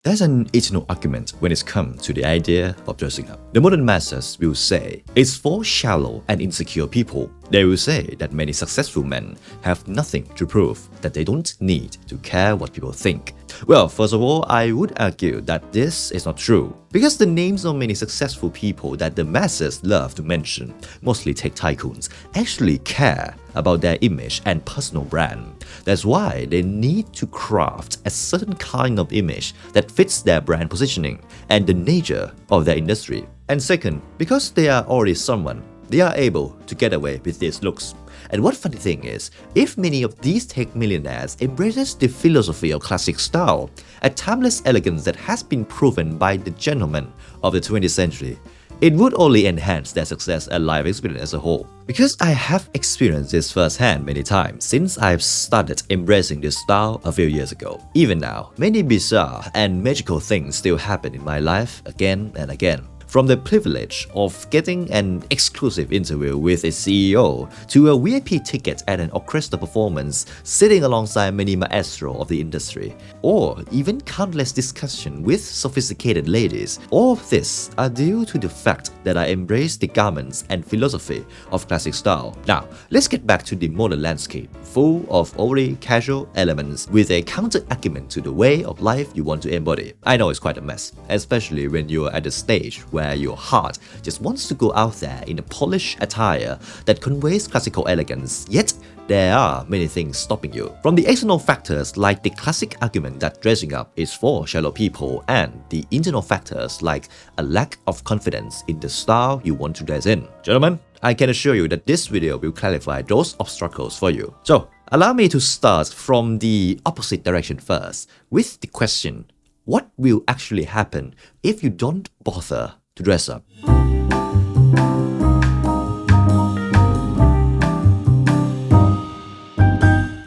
There's an eternal argument when it's come to the idea of dressing up. The modern masses will say it's for shallow and insecure people. They will say that many successful men have nothing to prove, that they don't need to care what people think. Well, first of all, I would argue that this is not true, because the names of many successful people that the masses love to mention, mostly tech tycoons, actually care about their image and personal brand. That's why they need to craft a certain kind of image that fits their brand positioning and the nature of their industry. And second, because they are already someone, they are able to get away with these looks. And what funny thing is, if many of these tech millionaires embraces the philosophy of classic style, a timeless elegance that has been proven by the gentlemen of the 20th century, it would only enhance their success and life experience as a whole. Because I have experienced this firsthand many times since I've started embracing this style a few years ago. Even now, many bizarre and magical things still happen in my life again and again. From the privilege of getting an exclusive interview with a CEO to a VIP ticket at an orchestra performance sitting alongside many maestro of the industry, or even countless discussions with sophisticated ladies, all of this are due to the fact that I embrace the garments and philosophy of classic style. Now, let's get back to the modern landscape, full of overly casual elements with a counter-argument to the way of life you want to embody. I know it's quite a mess, especially when you're at the stage where your heart just wants to go out there in a polished attire that conveys classical elegance, yet there are many things stopping you. From the external factors like the classic argument that dressing up is for shallow people, and the internal factors like a lack of confidence in the style you want to dress in. Gentlemen, I can assure you that this video will clarify those obstacles for you. So, allow me to start from the opposite direction first, with the question, what will actually happen if you don't bother to dress up?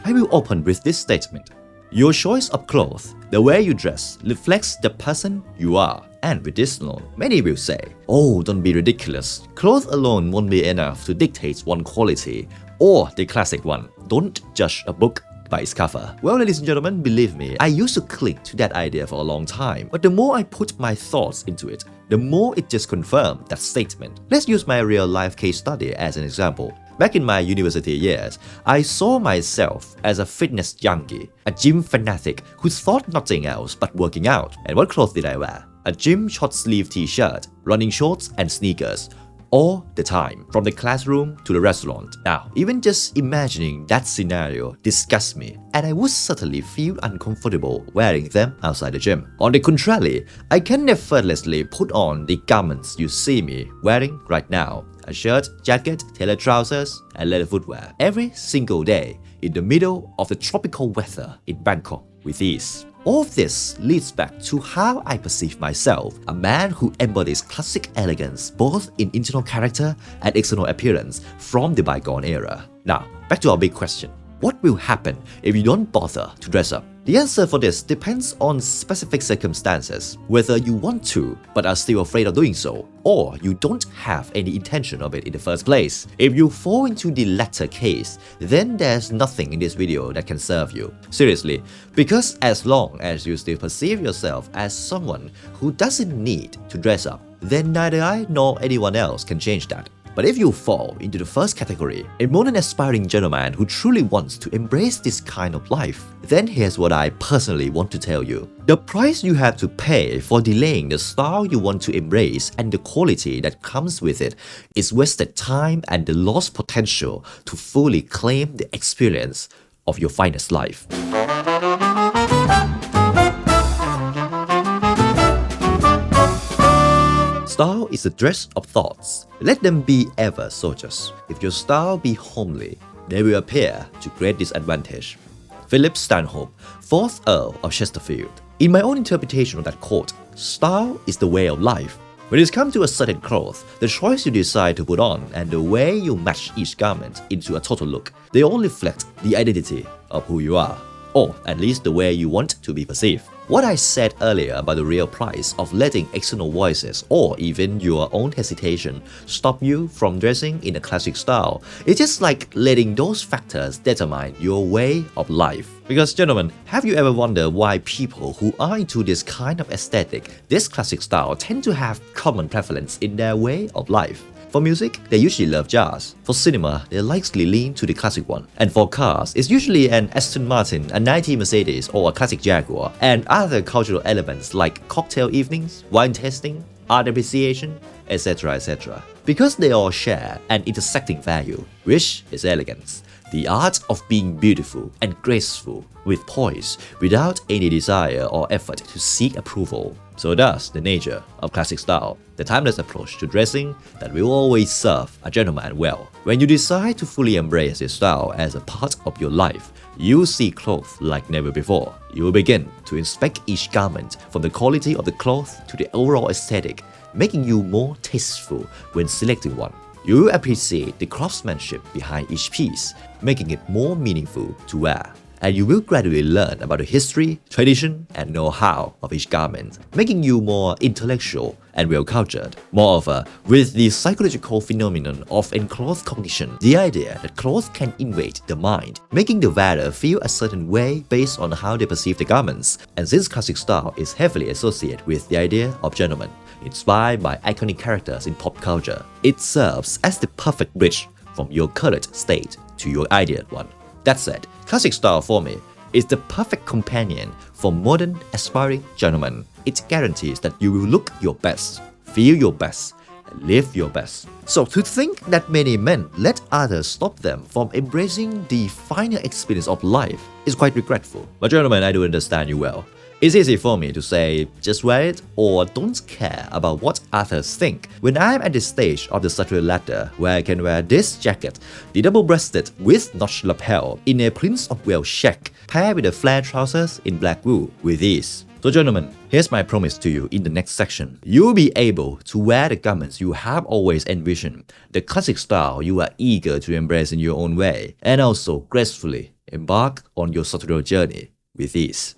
I will open with this statement. Your choice of clothes, the way you dress, reflects the person you are. And with this alone, many will say, oh, don't be ridiculous. Clothes alone won't be enough to dictate one quality, or the classic one, don't judge a book by its cover. Well, ladies and gentlemen, believe me, I used to cling to that idea for a long time, but the more I put my thoughts into it, the more it just confirmed that statement. Let's use my real life case study as an example. Back in my university years, I saw myself as a fitness junkie, a gym fanatic who thought nothing else but working out. And what clothes did I wear? A gym short sleeve t-shirt, running shorts and sneakers, all the time, from the classroom to the restaurant. Now, even just imagining that scenario disgusts me, and I would certainly feel uncomfortable wearing them outside the gym. On the contrary, I can effortlessly put on the garments you see me wearing right now. A shirt, jacket, tailored trousers, and leather footwear. Every single day, in the middle of the tropical weather in Bangkok with ease. All of this leads back to how I perceive myself, a man who embodies classic elegance both in internal character and external appearance from the bygone era. Now, back to our big question. What will happen if you don't bother to dress up? The answer for this depends on specific circumstances, whether you want to but are still afraid of doing so, or you don't have any intention of it in the first place. If you fall into the latter case, then there's nothing in this video that can serve you. Seriously, because as long as you still perceive yourself as someone who doesn't need to dress up, then neither I nor anyone else can change that. But if you fall into the first category, a modern aspiring gentleman who truly wants to embrace this kind of life, then here's what I personally want to tell you. The price you have to pay for delaying the style you want to embrace and the quality that comes with it is wasted time and the lost potential to fully claim the experience of your finest life. Style is the dress of thoughts. Let them be ever so just. If your style be homely, they will appear to great disadvantage. Philip Stanhope, 4th Earl of Chesterfield. In my own interpretation of that quote, style is the way of life. When it's come to a certain cloth, the choice you decide to put on and the way you match each garment into a total look, they all reflect the identity of who you are, or at least the way you want to be perceived. What I said earlier about the real price of letting external voices or even your own hesitation stop you from dressing in a classic style is just like letting those factors determine your way of life. Because gentlemen, have you ever wondered why people who are into this kind of aesthetic, this classic style, tend to have common preference in their way of life? For music, they usually love jazz. For cinema, they likely lean to the classic one. And for cars, it's usually an Aston Martin, a 90 Mercedes, or a classic Jaguar. And other cultural elements like cocktail evenings, wine tasting, art appreciation, etc. etc. Because they all share an intersecting value, which is elegance. The art of being beautiful and graceful with poise without any desire or effort to seek approval. So thus the nature of classic style, the timeless approach to dressing that will always serve a gentleman well. When you decide to fully embrace this style as a part of your life, you'll see clothes like never before. You will begin to inspect each garment from the quality of the cloth to the overall aesthetic, making you more tasteful when selecting one. You will appreciate the craftsmanship behind each piece, making it more meaningful to wear. And you will gradually learn about the history, tradition, and know-how of each garment, making you more intellectual and well-cultured. Moreover, with the psychological phenomenon of enclothed cognition, the idea that clothes can invade the mind, making the wearer feel a certain way based on how they perceive the garments. And since classic style is heavily associated with the idea of gentleman, inspired by iconic characters in pop culture, it serves as the perfect bridge from your current state to your ideal one. That said, classic style for me is the perfect companion for modern aspiring gentlemen. It guarantees that you will look your best, feel your best, and live your best. So to think that many men let others stop them from embracing the finer experience of life is quite regretful. But gentlemen, I do understand you well. It's easy for me to say, just wear it or don't care about what others think. When I'm at this stage of the Sartorial ladder where I can wear this jacket, the double-breasted with notched lapel in a Prince of Wales check, paired with the flare trousers in black wool with ease. So gentlemen, here's my promise to you in the next section. You'll be able to wear the garments you have always envisioned, the classic style you are eager to embrace in your own way, and also gracefully embark on your Sartorial journey with ease.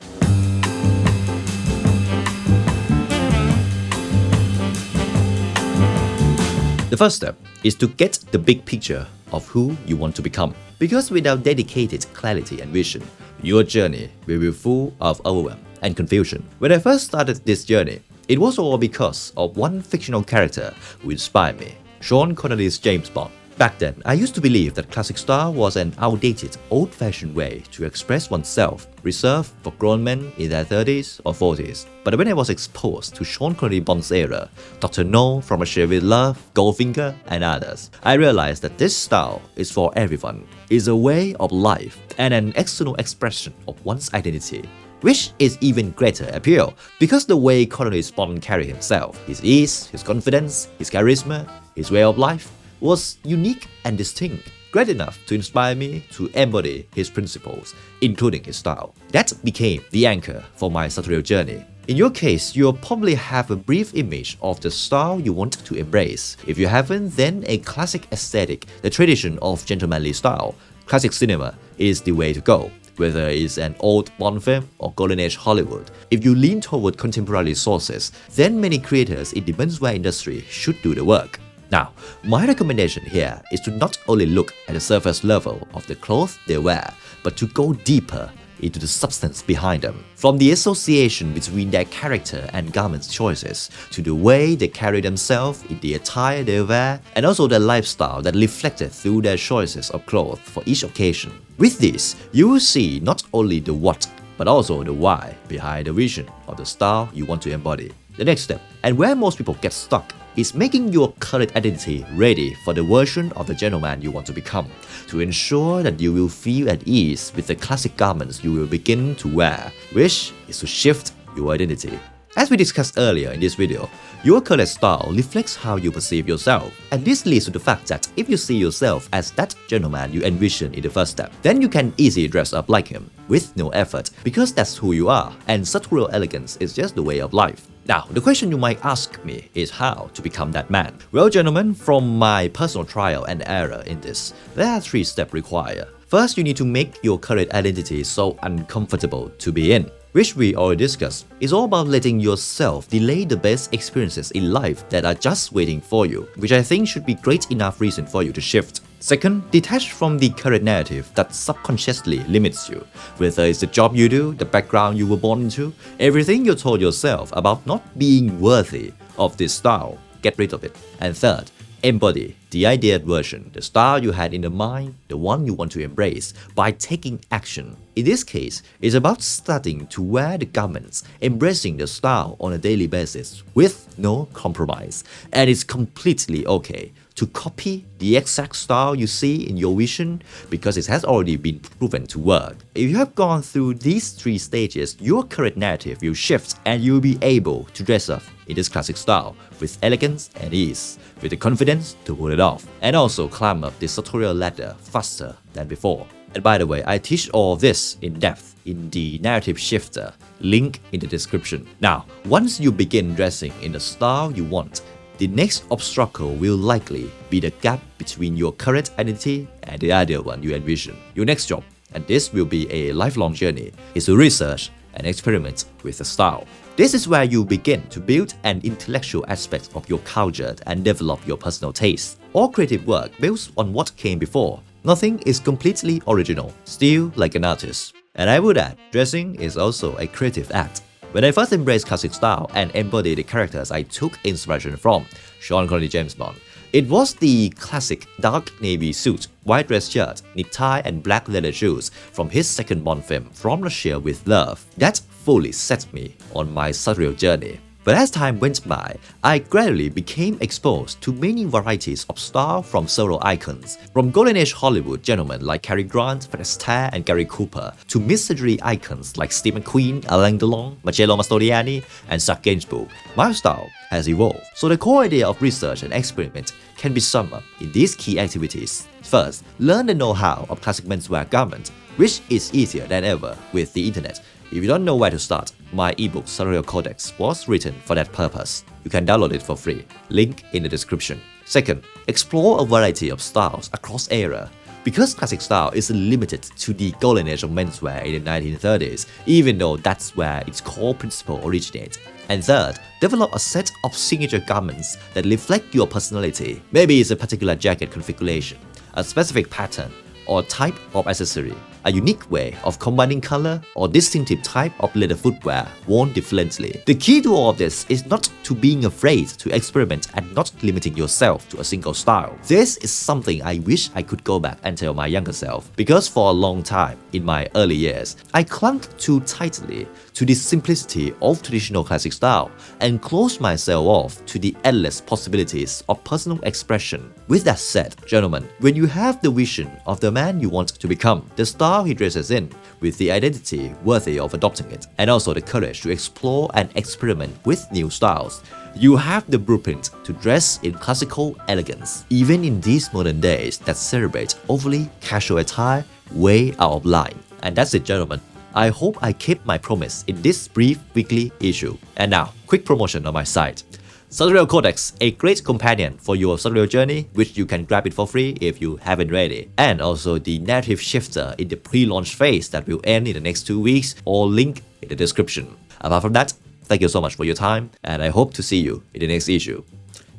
The first step is to get the big picture of who you want to become. Because without dedicated clarity and vision, your journey will be full of overwhelm and confusion. When I first started this journey, it was all because of one fictional character who inspired me, Sean Connery's James Bond. Back then, I used to believe that classic style was an outdated, old-fashioned way to express oneself, reserved for grown men in their 30s or 40s. But when I was exposed to Sean Connery Bond's era, Dr. No from A Shave with Love, Goldfinger, and others, I realized that this style is for everyone. It's a way of life and an external expression of one's identity, which is even greater appeal because the way Connery's Bond carried himself, his ease, his confidence, his charisma, his way of life, was unique and distinct, great enough to inspire me to embody his principles, including his style. That became the anchor for my Sartorial journey. In your case, you'll probably have a brief image of the style you want to embrace. If you haven't, then a classic aesthetic, the tradition of gentlemanly style, classic cinema is the way to go. Whether it's an old Bond film or Golden Age Hollywood, if you lean toward contemporary sources, then many creators in the menswear industry should do the work. Now, my recommendation here is to not only look at the surface level of the clothes they wear, but to go deeper into the substance behind them. From the association between their character and garments choices, to the way they carry themselves in the attire they wear, and also their lifestyle that reflected through their choices of clothes for each occasion. With this, you will see not only the what, but also the why behind the vision of the style you want to embody. The next step, and where most people get stuck, is making your current identity ready for the version of the gentleman you want to become, to ensure that you will feel at ease with the classic garments you will begin to wear, which is to shift your identity. As we discussed earlier in this video, your current style reflects how you perceive yourself, and this leads to the fact that if you see yourself as that gentleman you envision in the first step, then you can easily dress up like him with no effort, because that's who you are, and Sartorial elegance is just the way of life. Now, the question you might ask me is how to become that man. Well, gentlemen, from my personal trial and error in this, there are 3 steps required. First, you need to make your current identity so uncomfortable to be in. which we already discussed, is all about letting yourself delay the best experiences in life that are just waiting for you, which I think should be great enough reason for you to shift. Second, detach from the current narrative that subconsciously limits you. Whether it's the job you do, the background you were born into, everything you told yourself about not being worthy of this style, get rid of it. And third, embody the ideal version, the style you had in the mind, the one you want to embrace, by taking action. In this case, it's about starting to wear the garments, embracing the style on a daily basis with no compromise. And it's completely okay to copy the exact style you see in your vision because it has already been proven to work. If you have gone through these 3 stages, your current narrative will shift and you'll be able to dress up in this classic style with elegance and ease, with the confidence to pull it off, and also climb up the sartorial ladder faster than before. And by the way, I teach all of this in depth in the narrative shifter, link in the description. Now, once you begin dressing in the style you want, the next obstacle will likely be the gap between your current identity and the ideal one you envision. Your next job, and this will be a lifelong journey, is to research and experiment with the style. This is where you begin to build an intellectual aspect of your culture and develop your personal taste. All creative work builds on what came before. Nothing is completely original, still like an artist. And I would add, dressing is also a creative act. When I first embraced classic style and embodied the characters I took inspiration from, Sean Connery James Bond, it was the classic dark navy suit, white dress shirt, necktie and black leather shoes from his second Bond film, From Russia with Love, that fully set me on my Sartorial journey. But as time went by, I gradually became exposed to many varieties of style from several icons, from Golden Age Hollywood gentlemen like Cary Grant, Fred Astaire and Gary Cooper, to mid-century icons like Steve McQueen, Alain Delon, Marcello Mastroianni, and Serge Gainsbourg. My style has evolved, so the core idea of research and experiment can be summed up in these key activities. First, learn the know-how of classic menswear garment, which is easier than ever with the internet. If you don't know where to start, my ebook Sartorial Codex was written for that purpose. You can download it for free, link in the description. Second, explore a variety of styles across era. Because classic style is limited to the golden age of menswear in the 1930s, even though that's where its core principle originates. And third, develop a set of signature garments that reflect your personality. Maybe it's a particular jacket configuration, a specific pattern, or type of accessory, a unique way of combining color, or distinctive type of leather footwear worn differently. The key to all of this is not to being afraid to experiment and not limiting yourself to a single style. This is something I wish I could go back and tell my younger self, because for a long time in my early years, I clung too tightly to the simplicity of traditional classic style and closed myself off to the endless possibilities of personal expression. With that said, gentlemen, when you have the vision of the man you want to become, the style he dresses in, with the identity worthy of adopting it, and also the courage to explore and experiment with new styles, you have the blueprint to dress in classical elegance, even in these modern days that celebrate overly casual attire way out of line. And that's it, gentlemen. I hope I kept my promise in this brief weekly issue. And now, quick promotion on my site. Sartorial Codex, a great companion for your sartorial journey, which you can grab it for free if you haven't ready. And also the narrative shifter in the pre-launch phase that will end in the next 2 weeks, all link in the description. Apart from that, thank you so much for your time, and I hope to see you in the next issue.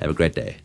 Have a great day.